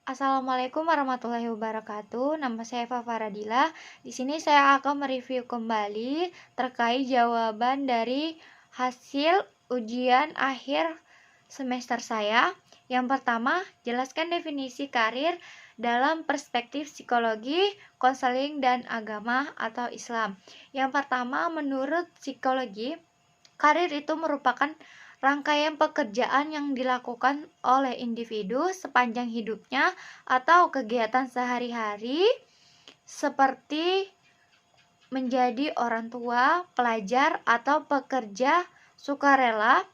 Assalamualaikum warahmatullahi wabarakatuh. Nama saya Eva Faradila. Di sini saya akan mereview kembali terkait jawaban dari hasil ujian akhir semester saya. Yang pertama, jelaskan definisi karir dalam perspektif psikologi, konseling, dan agama atau Islam. Yang pertama, menurut psikologi, karir itu merupakan rangkaian pekerjaan yang dilakukan oleh individu sepanjang hidupnya atau kegiatan sehari-hari seperti menjadi orang tua, pelajar, atau pekerja sukarela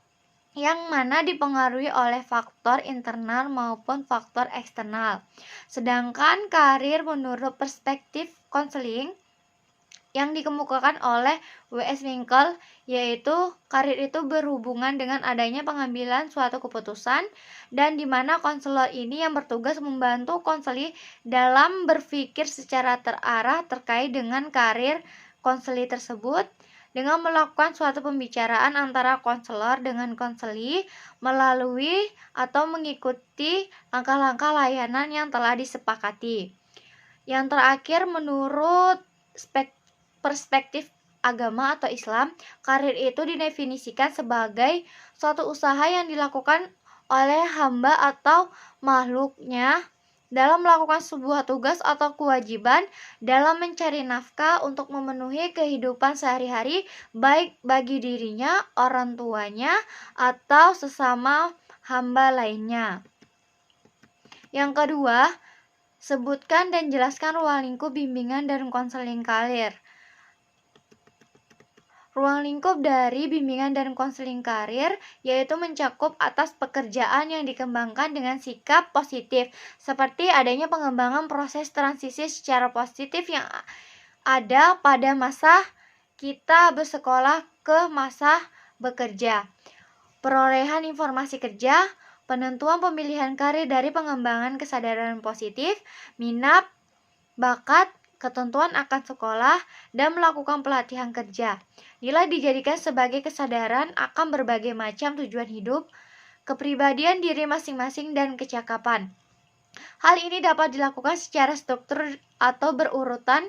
yang mana dipengaruhi oleh faktor internal maupun faktor eksternal. Sedangkan karir menurut perspektif konseling yang dikemukakan oleh W.S. Winkel, yaitu karir itu berhubungan dengan adanya pengambilan suatu keputusan dan di mana konselor ini yang bertugas membantu konseli dalam berpikir secara terarah terkait dengan karir konseli tersebut dengan melakukan suatu pembicaraan antara konselor dengan konseli melalui atau mengikuti langkah-langkah layanan yang telah disepakati. Yang terakhir, menurut perspektif agama atau Islam, karir itu didefinisikan sebagai suatu usaha yang dilakukan oleh hamba atau makhluknya dalam melakukan sebuah tugas atau kewajiban dalam mencari nafkah untuk memenuhi kehidupan sehari-hari baik bagi dirinya, orang tuanya, atau sesama hamba lainnya. Yang kedua, sebutkan dan jelaskan ruang lingkup bimbingan dan konseling karir. Ruang lingkup dari bimbingan dan konseling karir yaitu mencakup atas pekerjaan yang dikembangkan dengan sikap positif, seperti adanya pengembangan proses transisi secara positif yang ada pada masa kita bersekolah ke masa bekerja. Perolehan informasi kerja, penentuan pemilihan karir dari pengembangan kesadaran positif, minat, bakat, ketentuan akan sekolah, dan melakukan pelatihan kerja. Nilai dijadikan sebagai kesadaran akan berbagai macam tujuan hidup, kepribadian diri masing-masing, dan kecakapan. Hal ini dapat dilakukan secara struktur atau berurutan.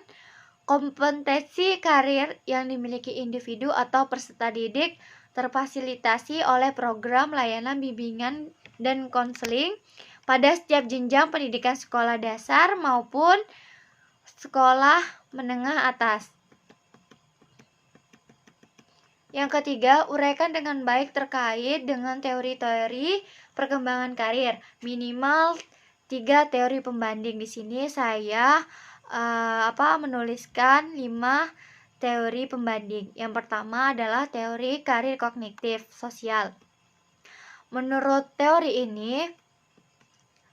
Kompetensi karir yang dimiliki individu atau peserta didik terfasilitasi oleh program layanan bimbingan dan konseling pada setiap jenjang pendidikan sekolah dasar maupun sekolah menengah atas. Yang ketiga, uraikan dengan baik terkait dengan teori-teori perkembangan karir. Minimal 3 teori pembanding. Di sini saya menuliskan 5 teori pembanding. Yang pertama adalah teori karir kognitif sosial. Menurut teori ini,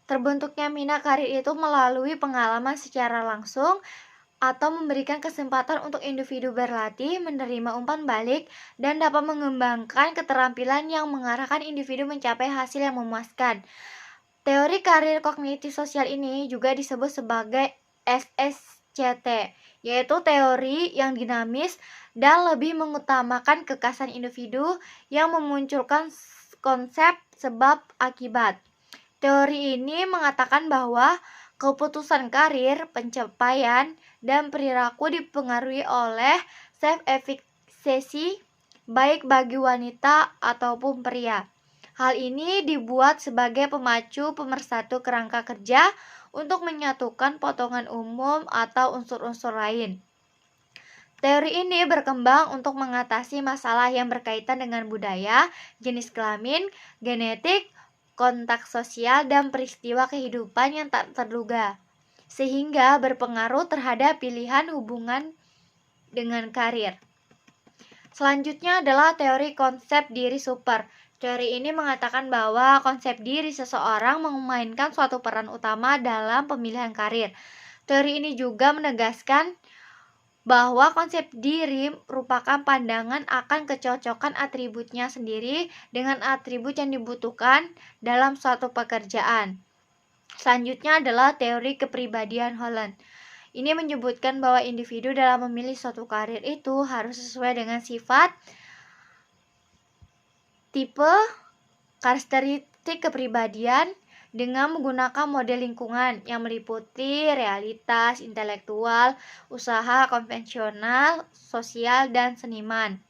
terbentuknya minat karir itu melalui pengalaman secara langsung atau memberikan kesempatan untuk individu berlatih, menerima umpan balik, dan dapat mengembangkan keterampilan yang mengarahkan individu mencapai hasil yang memuaskan. Teori karir kognitif sosial ini juga disebut sebagai SSCT, yaitu teori yang dinamis dan lebih mengutamakan kekasan individu yang memunculkan konsep sebab akibat. Teori ini mengatakan bahwa keputusan karir, pencapaian, dan perilaku dipengaruhi oleh self-efficacy baik bagi wanita ataupun pria. Hal ini dibuat sebagai pemacu pemersatu kerangka kerja untuk menyatukan potongan umum atau unsur-unsur lain. Teori ini berkembang untuk mengatasi masalah yang berkaitan dengan budaya, jenis kelamin, genetik, kontak sosial, dan peristiwa kehidupan yang tak terduga, sehingga berpengaruh terhadap pilihan hubungan dengan karir. Selanjutnya adalah teori konsep diri super. Teori ini mengatakan bahwa konsep diri seseorang memainkan suatu peran utama dalam pemilihan karir. Teori ini juga menegaskan bahwa konsep diri merupakan pandangan akan kecocokan atributnya sendiri dengan atribut yang dibutuhkan dalam suatu pekerjaan. Selanjutnya adalah teori kepribadian Holland. Ini menyebutkan bahwa individu dalam memilih suatu karir itu harus sesuai dengan sifat, tipe, karakteristik kepribadian, dengan menggunakan model lingkungan yang meliputi realitas, intelektual, usaha konvensional, sosial, dan seniman.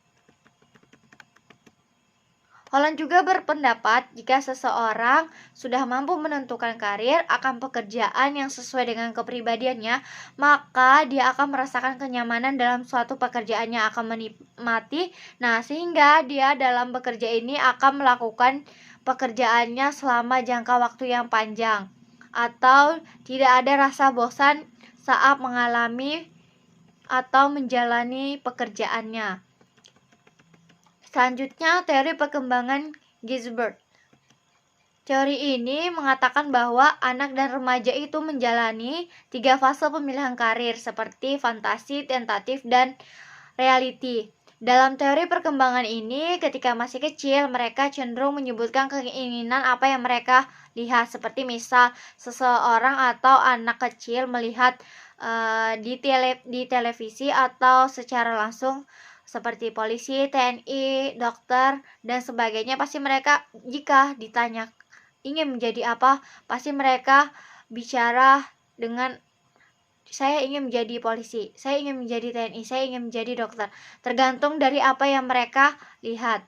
Holland juga berpendapat jika seseorang sudah mampu menentukan karir akan pekerjaan yang sesuai dengan kepribadiannya, maka dia akan merasakan kenyamanan dalam suatu pekerjaan yang akan menikmati. Nah, sehingga dia dalam bekerja ini akan melakukan pekerjaannya selama jangka waktu yang panjang, atau tidak ada rasa bosan saat mengalami atau menjalani pekerjaannya. Selanjutnya, teori perkembangan Gisbert. Teori ini mengatakan bahwa anak dan remaja itu menjalani 3 fase pemilihan karir seperti fantasi, tentatif, dan reality. Dalam teori perkembangan ini, ketika masih kecil, mereka cenderung menyebutkan keinginan apa yang mereka lihat, seperti misal seseorang atau anak kecil melihat di televisi atau secara langsung seperti polisi, TNI, dokter, dan sebagainya. Pasti mereka jika ditanya ingin menjadi apa, pasti mereka bicara dengan saya ingin menjadi polisi, saya ingin menjadi TNI, saya ingin menjadi dokter. Tergantung dari apa yang mereka lihat.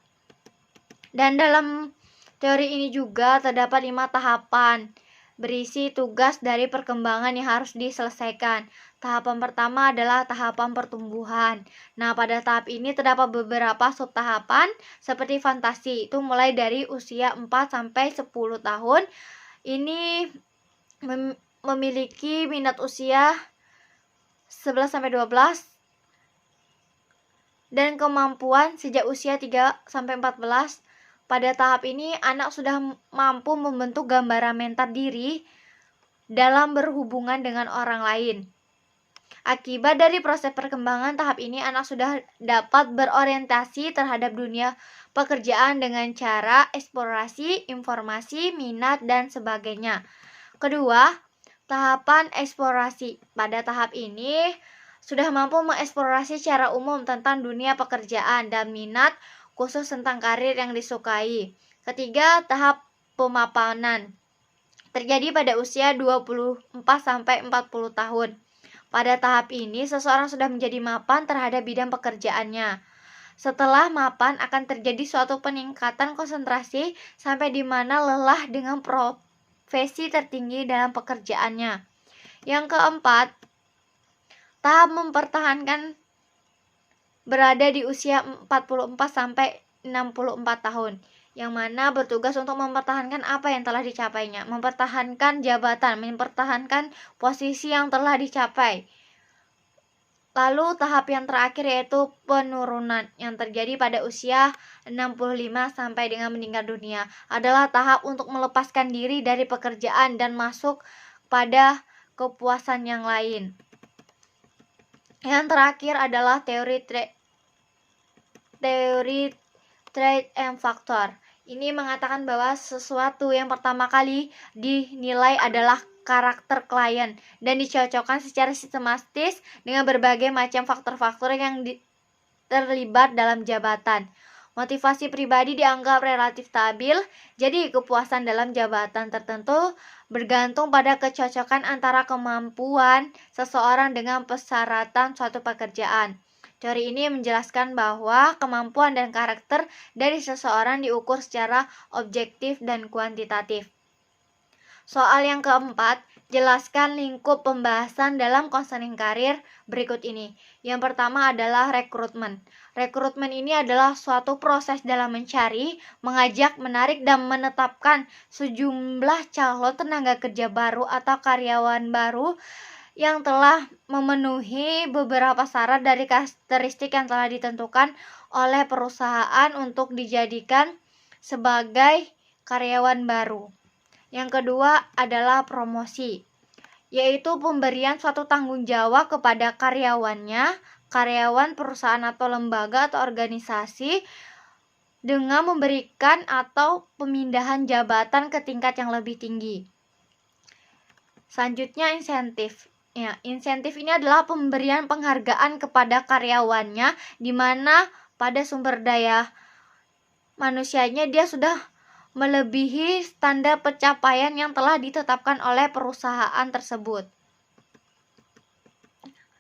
Dan dalam teori ini juga terdapat 5 tahapan berisi tugas dari perkembangan yang harus diselesaikan. Tahapan pertama adalah tahapan pertumbuhan. Nah, pada tahap ini terdapat beberapa subtahapan seperti fantasi, itu mulai dari usia 4 sampai 10 tahun. Ini memiliki minat usia 11 sampai 12 dan kemampuan sejak usia 3 sampai 14. Pada tahap ini, anak sudah mampu membentuk gambaran mental diri dalam berhubungan dengan orang lain. Akibat dari proses perkembangan tahap ini, anak sudah dapat berorientasi terhadap dunia pekerjaan dengan cara eksplorasi, informasi, minat, dan sebagainya. Kedua, tahapan eksplorasi. Pada tahap ini, sudah mampu mengeksplorasi secara umum tentang dunia pekerjaan dan minat khusus tentang karir yang disukai. Ketiga, tahap pemapanan. Terjadi pada usia 24 sampai 40 tahun. Pada tahap ini, seseorang sudah menjadi mapan terhadap bidang pekerjaannya. Setelah mapan akan terjadi suatu peningkatan konsentrasi sampai di mana lelah dengan profesi tertinggi dalam pekerjaannya. Yang keempat, tahap mempertahankan berada di usia 44 sampai 64 tahun, yang mana bertugas untuk mempertahankan apa yang telah dicapainya, mempertahankan jabatan, mempertahankan posisi yang telah dicapai. Lalu tahap yang terakhir yaitu penurunan yang terjadi pada usia 65 sampai dengan meninggal dunia, adalah tahap untuk melepaskan diri dari pekerjaan dan masuk pada kepuasan yang lain. Yang terakhir adalah teori trade and factor. Ini mengatakan bahwa sesuatu yang pertama kali dinilai adalah karakter klien dan dicocokkan secara sistematis dengan berbagai macam faktor-faktor yang terlibat dalam jabatan. Motivasi pribadi dianggap relatif stabil, jadi kepuasan dalam jabatan tertentu bergantung pada kecocokan antara kemampuan seseorang dengan persyaratan suatu pekerjaan. Teori ini menjelaskan bahwa kemampuan dan karakter dari seseorang diukur secara objektif dan kuantitatif. Soal yang keempat, jelaskan lingkup pembahasan dalam konseling karir berikut ini. Yang pertama adalah rekrutmen. Rekrutmen ini adalah suatu proses dalam mencari, mengajak, menarik, dan menetapkan sejumlah calon tenaga kerja baru atau karyawan baru yang telah memenuhi beberapa syarat dari karakteristik yang telah ditentukan oleh perusahaan untuk dijadikan sebagai karyawan baru. Yang kedua adalah promosi, yaitu pemberian suatu tanggung jawab kepada karyawannya, karyawan perusahaan atau lembaga atau organisasi dengan memberikan atau pemindahan jabatan ke tingkat yang lebih tinggi. Selanjutnya insentif. Ya, insentif ini adalah pemberian penghargaan kepada karyawannya, di mana pada sumber daya manusianya dia sudah melebihi standar pencapaian yang telah ditetapkan oleh perusahaan tersebut.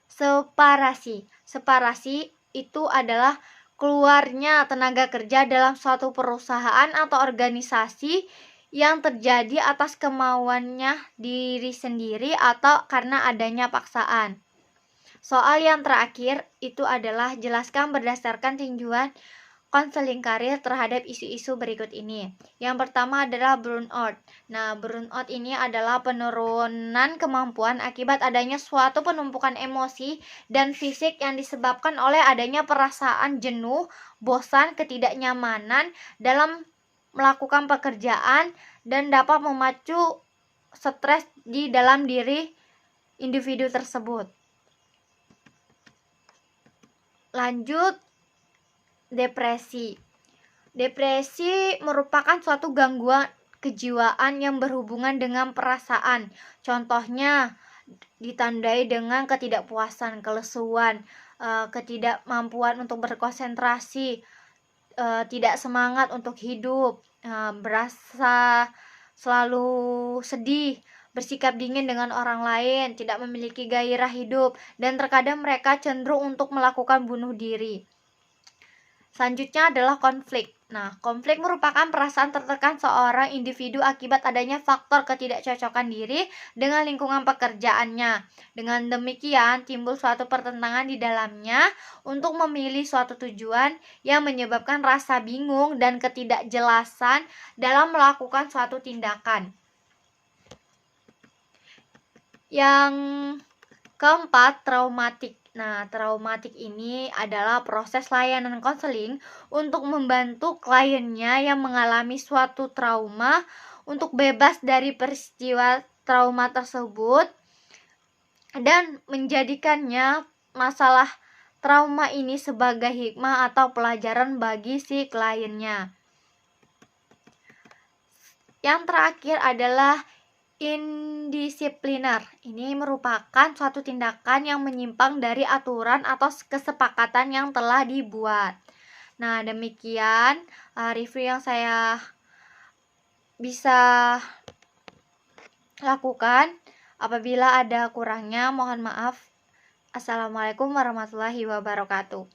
Separasi. Separasi itu adalah keluarnya tenaga kerja dalam suatu perusahaan atau organisasi yang terjadi atas kemauannya diri sendiri atau karena adanya paksaan. Soal yang terakhir itu adalah jelaskan berdasarkan tinjauan konseling karir terhadap isu-isu berikut ini. Yang pertama adalah burnout. Nah, burnout ini adalah penurunan kemampuan akibat adanya suatu penumpukan emosi dan fisik yang disebabkan oleh adanya perasaan jenuh, bosan, ketidaknyamanan dalam melakukan pekerjaan dan dapat memacu stres di dalam diri individu tersebut. Lanjut, depresi. Depresi merupakan suatu gangguan kejiwaan yang berhubungan dengan perasaan. Contohnya ditandai dengan ketidakpuasan, kelesuan, ketidakmampuan untuk berkonsentrasi, tidak semangat untuk hidup, berasa selalu sedih, bersikap dingin dengan orang lain, tidak memiliki gairah hidup, dan terkadang mereka cenderung untuk melakukan bunuh diri. Selanjutnya adalah konflik. Nah, konflik merupakan perasaan tertekan seorang individu akibat adanya faktor ketidakcocokan diri dengan lingkungan pekerjaannya. Dengan demikian, timbul suatu pertentangan di dalamnya untuk memilih suatu tujuan yang menyebabkan rasa bingung dan ketidakjelasan dalam melakukan suatu tindakan. Yang keempat, traumatik. Nah, traumatik ini adalah proses layanan konseling untuk membantu kliennya yang mengalami suatu trauma untuk bebas dari peristiwa trauma tersebut dan menjadikannya masalah trauma ini sebagai hikmah atau pelajaran bagi si kliennya. Yang terakhir adalah indisipliner. Ini merupakan suatu tindakan yang menyimpang dari aturan atau kesepakatan yang telah dibuat. Nah, demikian review yang saya bisa lakukan. Apabila ada kurangnya, mohon maaf. Assalamualaikum warahmatullahi wabarakatuh.